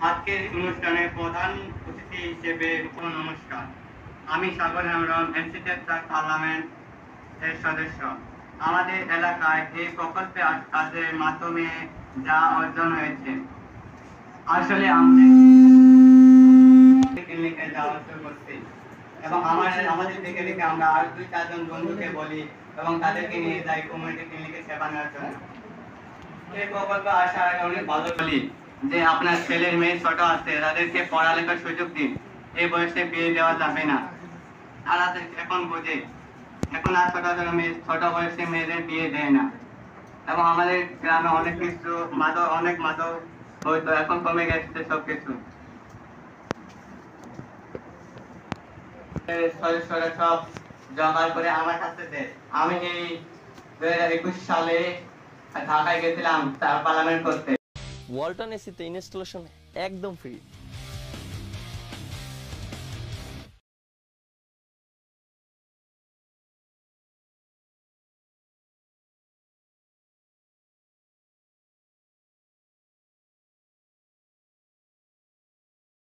আজকের অনুষ্ঠানে প্রধান অতিথি হিসেবে নমস্কার। আমি সাগর হেমব্রম, এনসিটিএফ পার্লামেন্ট এর সদস্য। আমাদের এলাকায় এই প্রকল্পে কাজের মাধ্যমে যা অর্জন হয়েছে, আসলে আমাদের ক্লিনিকে যাওয়া শুরু করছি এবং আমাদের দেখে দেখে আমরা আর 2-4 জন বন্ধুকে বলি এবং তাদেরকে নিয়ে যাই কমিউনিটি ক্লিনিকে সেবা নেওয়ার জন্য। এই প্রকল্প আসার আগে অনেক ভালো বলি যে আপনার ছেলের মেয়ে ছোট আছে, তাদেরকে পড়ালেখার সুযোগ দিন। এই বয়সে বিয়ে দেওয়া যাবে না। তারা এখন বোঝে, এখন আর ছোট বয়সে মেয়েদের বিয়ে দেয় না। এবং আমাদের গ্রামে অনেক কিছু অনেক মাদক হয়তো এখন কমে গেছে সবকিছু। সদস্যরা সব জোগাড় করে আমার কাছে দেয়। আমি এই 2021 সালে ঢাকায় গেছিলাম তার পার্লামেন্ট করতে। ওয়ালটন এসিতে ইনস্টলেশন একদম ফ্রি।